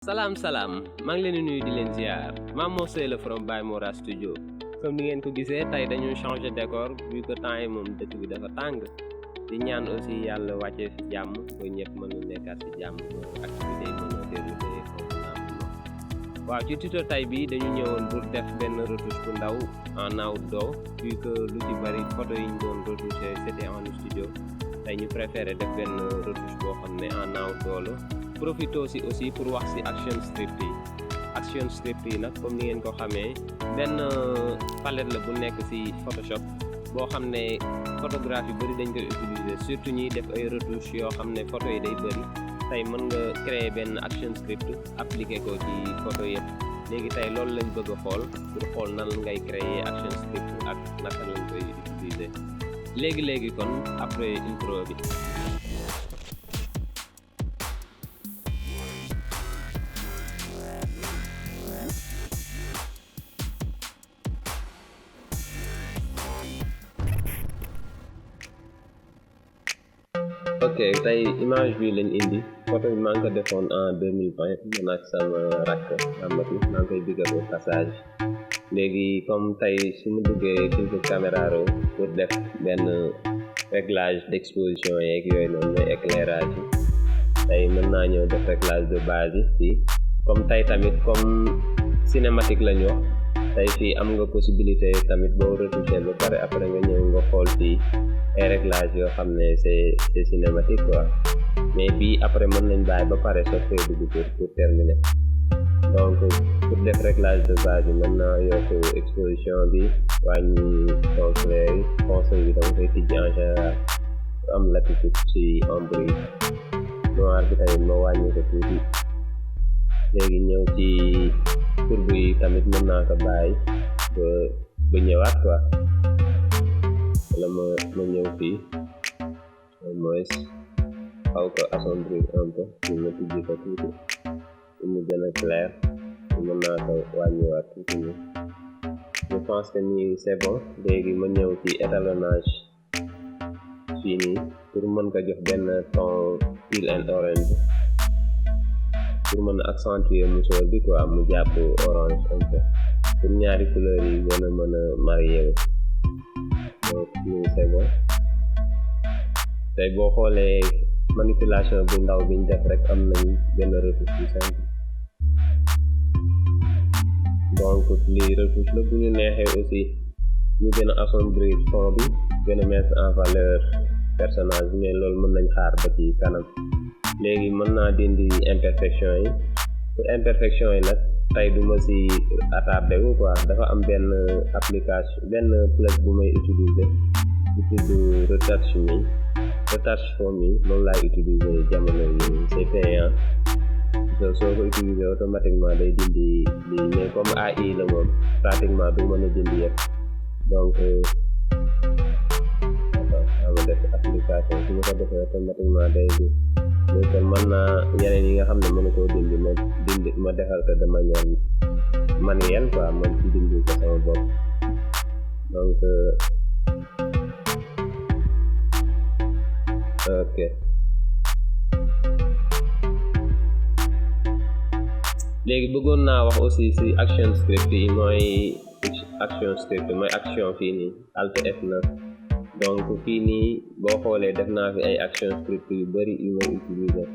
Salam salam maa ngi leen di nuyu di leen ziar Mame Mor Seye la from Baye Mora Studio comme ni ngeen ko gisee tey dañu changer décor vu que temps yi moom dëkk bi dafa tàng di ñaan aussi yàlla wàccee fi jàmm ba ñëpp mën a nekkaat si jàmm activité yi mën a déroulé convenablement. waaw ci tuto tay bi dañu ñëwoon pour def benn retouche bu ndaw en outdoor vu que lu ci bari photo yi ñu doon retouché c'était en studio tey ñu préféré def benn retouche boo xam ne en outdoor la. profite aussi pour wax ci action script yi nag comme ni ngeen ko xamee benn palette la bu nekk ci Photoshop boo xam ne photographe yu bëri dañ koy utiliser surtout ñuy def ay retouches yoo xam ne photo yi day bëri tey mën nga créer benn action script appliquer ko ci photo yëpp léegi tey loolu lañ bëgg a xool pour xool nan ngay créer action script ak naka lañ koy utiliser léegi kon après intro bi. ok tey image bi lañ indi photo bi maa ngi ko defoon en 2020 man ak sama rakk Amady maa ngi koy biggal au passage léegi comme tey su ma duggee Filtre Camera Raw pour def benn réglage d'exposition yeeg yooyu noonu mooy éclairage yi tey mën naa ñëw def réglage de base yi fii comme tey tamit comme cinématique lañu wax tey fii am nga possibilité tamit boo retouché ba pare après nga ñëw nga xool fii ay réglage yoo xam ne c'est cinématique quoi mais bii après mën nañ bàyyi ba pare soo koy dugg pour terminer donc pour def réglage de base bi mën naa yokk exposition bi wàññi fond clair yi fond bi dama koy tijji en général am latitude ci ombre yi noir bi tamit ma wàññi ko tuuti léegi ñëw ci courbe yi tamit mën naa ko bàyyi ba ñëwaat quoi wala ma ñëw fii au moins xaw ko assombrir un peu pour ma tijji ko tuuti pour mu gën a clair mën naa ko wàññiwaat tuuti nii je pense que nii c'est bon léegi ma ñëw ci étalonnage fii nii pour mën ko jox benn ton teal and orange pour mën a accentuer musoor bi quoi mu jàpp orange un peu pour ñaari couleurs yi gën a mën a marié wu donc nii c'est bon tey boo xoolee manipulation bu ndaw biñ def rek am nañ benn retouche bu simple donc lii retouche la bu ñu neexee aussi ñu gën a assombrir fond bi gën a mettre en valeur personnage mais loolu mën nañ xaar ba ci kanam léegi mën naa dindi imperfection yi pour imperfection yi nag tey du ma si attardé wu quoi dafa am benn application benn plug bu may utiliser bu tudd retouch for me moom laay utiliser jamono yi c'est payant soo ko utiliser automatiquement day dindi lii mais comme AI la moom pratiquement du mën a dindi yëpp donc ama def application su ma ko defee automatiquement day di mais kon mën naa yeneen yi nga xam ne mënu koo dindi ma defal ko de manière manuelle quoi man ci dindi ko sama bopp donc ok léegi bëggoon naa wax aussi ci action script yi mooy action fii nii Alt F9 donc fii nii boo xoolee def naa fi ay action script yu bari yu may utiliser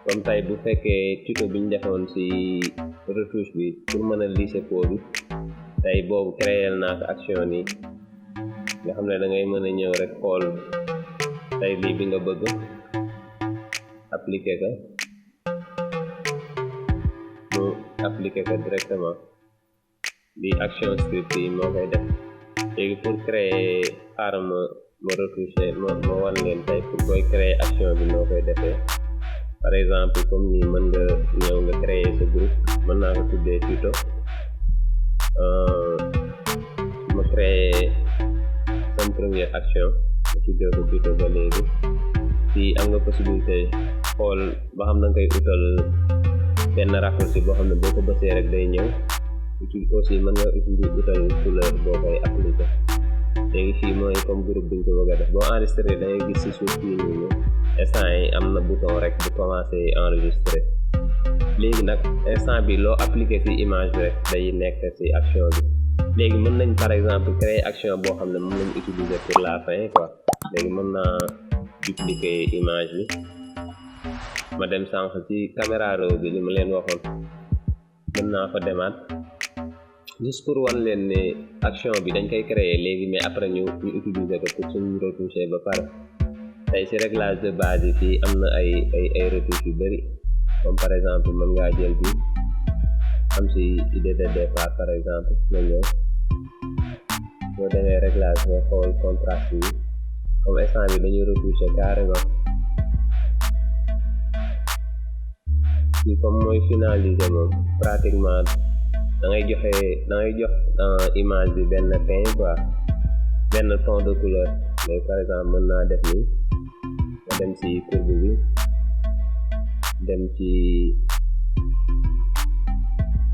comme tey bu fekkee tuto bi ñu defoon ci retouche bi pour mën a lisser peau bi tey boobu créer naa ko action yi nga xam ne da ngay mën a ñëw rek xool tey lii bi nga bëgg appliquer ko mu appliquer ko directement lii action script yi moo koy def léegi pour créer xaaral ma retoucher ma wan leen tey pour koy créer action bi noo koy defee par exemple comme nii mën nga ñëw nga créer sa groupe mën naa ko tuddee tuto ma créer sama première action ma tuddee ko tuto ba léegi fii am nga possibilité xool ba xam na nga koy utal benn raccourci boo xam ne boo ko bësee rek day ñëw aussi mën nga utal couleur boo koy appliquer léegi fii mooy comme groupe bi ñu ko bëgg a def boo enregistré da ngay gis ci suuf fii nii instant yi am na bouton rek bu commencé enregistrer léegi nag instant bi loo appliqué ci image bi rek day nekk ci action bi léegi mën nañ par exemple créer action boo xam ne mën nañ utiliser pour la fin quoi léegi mën naa dupliquer image bi ma dem sànq ci caméra raw bi li ma leen waxoon mën naa fa demaat juste pour wan leen ne action bi dañ koy créer léegi mais après ñu utiliser ko pour suñu retoucher ba pare tey ci réglage de base yi fii am na ay retouches yu bari comme par exemple mën ngaa jël bi am ci idée de départ par exemple nga ñëw boo demee réglage nga xool contraste yi comme instant bi dañuy retoucher carrément fii comme mooy finaliser moom pratiquement da ngay jox image bi benn teint quoi benn ton de couleur mais par exemple mën naa def ni nga dem ci courbe bi dem ci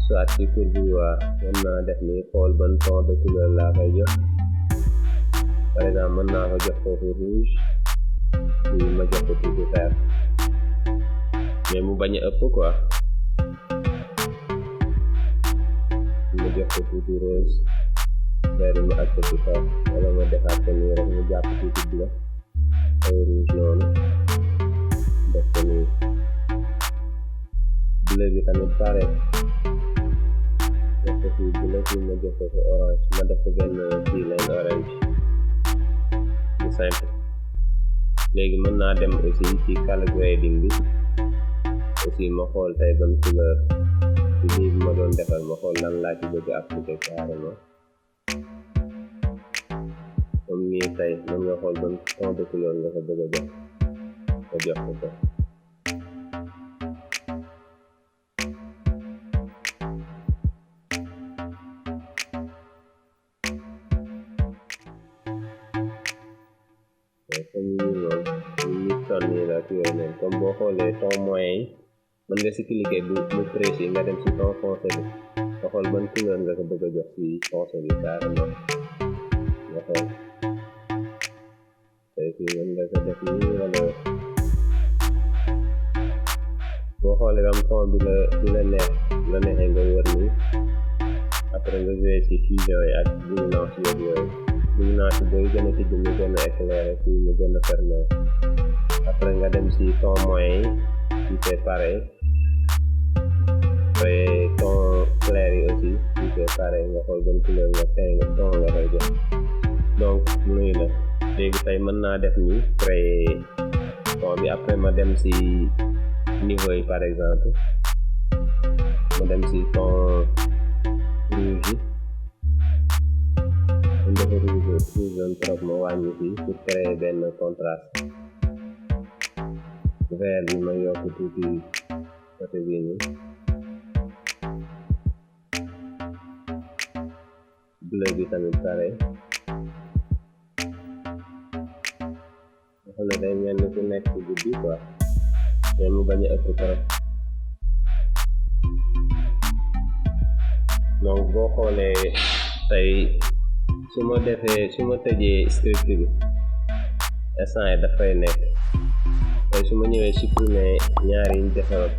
soit ci courbe bi waa mën naa def ni xool ban ton de couleur laa koy jox par exemple mën naa ko jox foofu rouge fii ma jox ko tuuti vert mais mu bañ a ëpp quoi mu jox ko tuuti rose vert mu ak ko ci kaw wala ma defaat ko nii rek mu jàpp tuuti bleu ay rouge noonu def ko nii bleu bi tamit pare def ko fii bleu fii ma jox ko orange ma def ko benn fii line orange bu simple léegi mën naa dem aussi ci color grading bi aussi ma xool tey ban couleur ci lii bi ma doon defal ma xool lan laa ci bëgg appliquer carrément comme nii tey mën nga xool ban ton de couleur nga ko bëgg a jox nga jox ko ko comme nii moom ñu ton nii la ak yooyu noonu comme boo xoolee ton moyen yi mën nga si cliquer bu précis nga dem si ton foncé bi nga xool ban couleur nga ko bëgg a jox si foncé bi carrément nga xool tey fii mën nga ko def nii wala boo xoolee am ton bi la neex la neexee nga wër nii après nga jouer si fusion yi ak luminance yeeg yooyu luminance booy gën a tijji mu gën a éclairé fii mu gën a fermé après nga dem si ton moyen yi c'est pareil après ton clair yi aussi c'est pareil nga xool ban couleur nga tey nga ton nga koy jox donc muy la léegi tey mën naa def ni créer ton bi après ma dem si niveau yi par exemple ma dem si ton rouge yi dafa rouge trop ma wàññi fii pour créer benn contraste vert bi ma yokk tuuti côté bii nii bleu bi tamit pareil nga xam ne day mel ni ku nekk ci guddi quoi mais mu bañ a ëpp trop donc boo xoolee tey su ma tëjee script bi instant yi dafay nekk tey su ma ñëwee supprimer ñaari yi ñu defaroon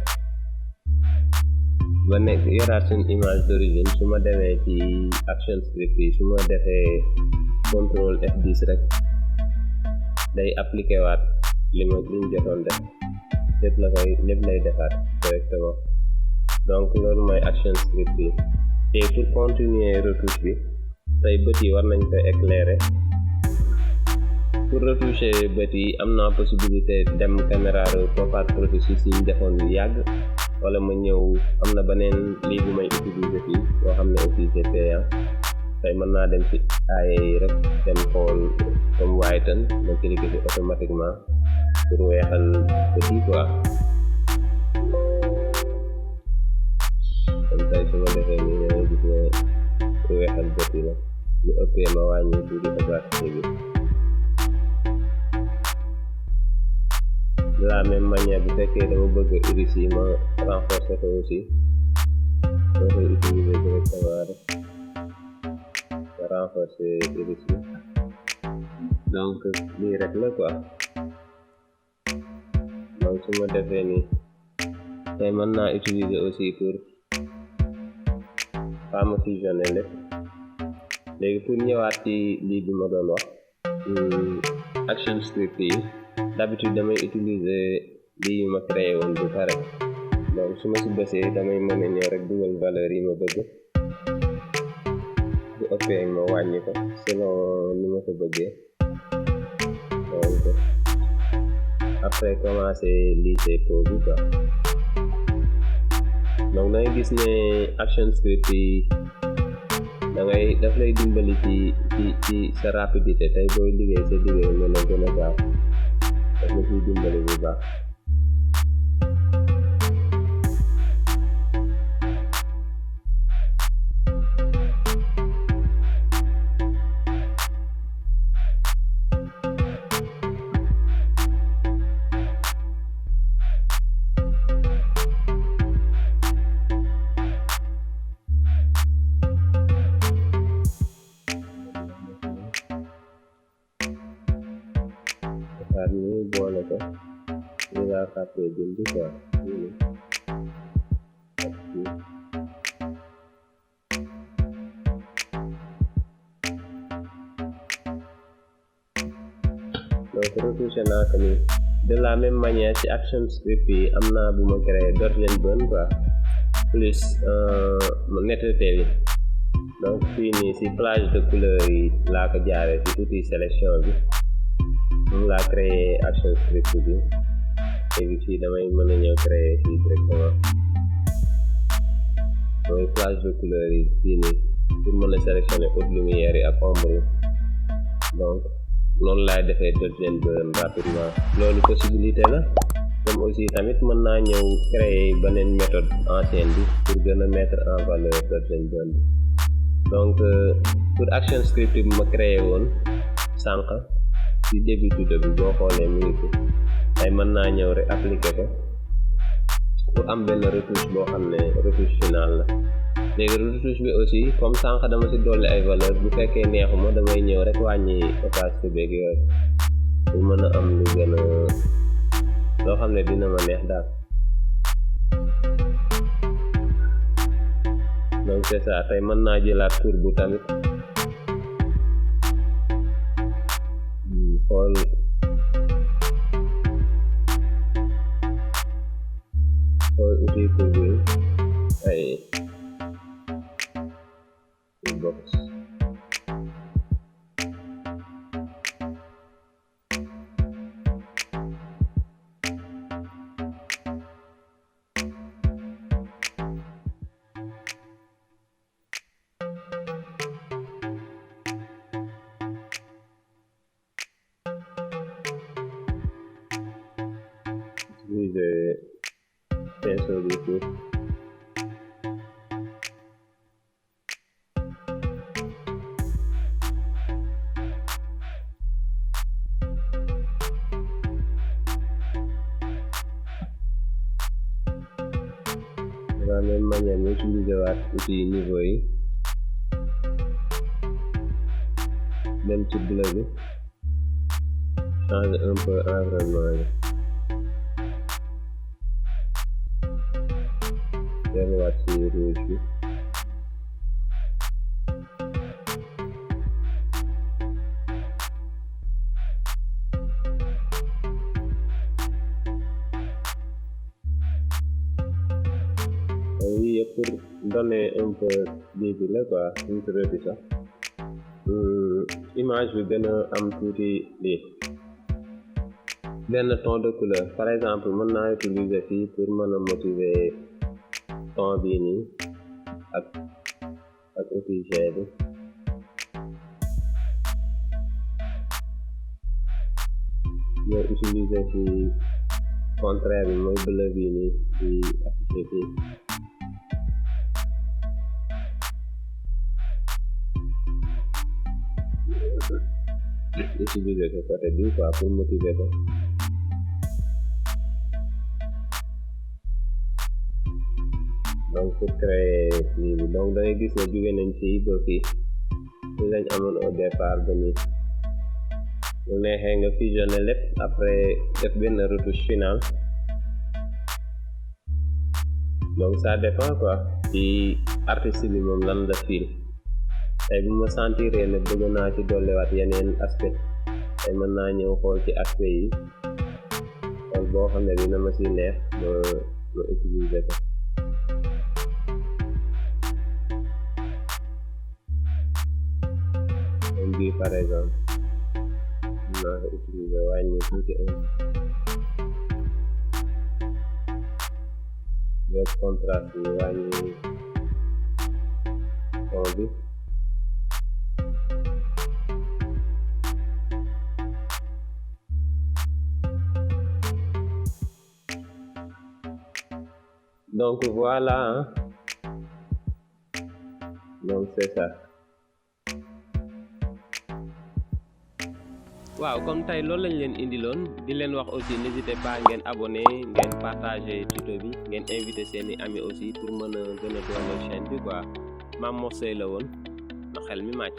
ba nekk yoraat suñ image d'origine su ma demee ci action script yi su ma defee contrôle F10 rek day appliqué waat li ñu jotoon def lépp lay defaat directement donc loolu mooy action script yi te pour continuer retouche bi tey bët yi war nañ ko éclairer pour retoucher bët yi am naa possibilité dem caméra raw toppaat processus yi ñu defoon yu yàgg wala ma ñëw am na beneen lii bu may utiliser fii boo xam ne aussi c'est payant tey mën naa dem ci aaye yi rek dem xool comme whiten ma cliquer ci automatiquement pour weexal bët yi quoi comme tey su ma defee nii nga gis ne pour weexal bët yi la lu ëppee ma wàññi tuuti opacité bi de la même manière bu fekkee dama bëgg iris yi ma renforcer ko aussi ma koy utiliser directement rek ma renforcer iris yi donc lii rek la quoi donc su ma defee nii tey mën naa utiliser aussi pour ma fusionner lépp. léegi pour ñëwaat ci lii bi ma doon wax action script yi d'habitude damay utiliser lii ma créé woon bu pare, donc su ma si bësee damay mën a ñëw rek dugal valeur yi ma bëgg, bu ëppee ma wàññi ko selon ni ma ko bëggee. donc après commencer lisser code bi quoi. donc da ngay gis ne action script yi daf lay dimbali ci sa rapidité. tey booy liggéey sa liggéey mën a gën a gaaw, daf la ciy dimbali bu baax. xaar ni boole ko li laa fàtte bind quoi. donc retouché naa ko ni de la même manière ci action script yi am naa bu ma créé .NET quoi plus nettetel yi. donc fii nii si plage de couleur yi laa ko jaaree ci outil sélection bi moom laa créé action script bi. léegi fii damay mën a ñëw créer fii directement mooy plage de couleur yi fii nii pour mën a sélectionner haute lumière yi ak ombre yi. donc noonu laay defee .NET rapidement. loolu possibilité la. comme aussi tamit mën naa ñëw créer beneen méthode ancienne bi pour gën a mettre en valeur .NET bi. donc pour action script bi ma créé woon sànq ci début tuto bi boo xoolee mu ngi fi. tey mën naa ñëw rek appliquer ko pour am benn retouche boo xam ne retouche finale la. léegi retouche bi aussi comme sànq dama ci dolli ay valeur, bu fekkee neexuma damay ñëw rek wàññi opacité beeg yooyu pour mën a am lu gën a loo xam ne dina ma neex daal. donc c'est ça. tey mën naa jëlaat courbe bu tamit xool outil courbe yi ay box. utiliser pinceau bi pour de la même manière ñu utiliser waat outil niveau yi dem ci bleu bi changer un peu environnement bi delluwaat ci rouge bi oui pour donner un peu lii bi la quoi ñu tuddati sax image bi gën a am tuuti lii benn ton de couleur. par exemple mën naa utiliser fii pour mën a motiver ton bii nii ak outil G bi ñoo utiliser fii contraire bi mooy bleu bii nii di affiché fii utiliser ko côté bi quoi pour motiver ko. donc pour créer lii bi donc da ngay gis ne jóge nañ fii ba fii li lañ amoon au départ ba nii mu neexee nga fusionner lépp après def benn retouche finale donc ça dépend quoi ci artiste bi moom lan la fil tey bu ma sentiree ne bëgg naa ci dolliwaat yeneen aspect tey mën naa ñëw xool ci aspect yi xool boo xam ne dina ma si neex ma utiliser ko comme bii par exemple mën naa ko utiliser wàññi tuuti yokk contraste bi wàññi son bi donc voilà donc c'est ça waaw comme tey loolu lañ leen indiloon di leen wax aussi n'hésitez pas ngeen abonné ngeen partager tuto bi ngeen invité seeni amis aussi pour mën a gën a dooleel chaîne bi quoi Mame Mor Seye la woon na xel mi màcc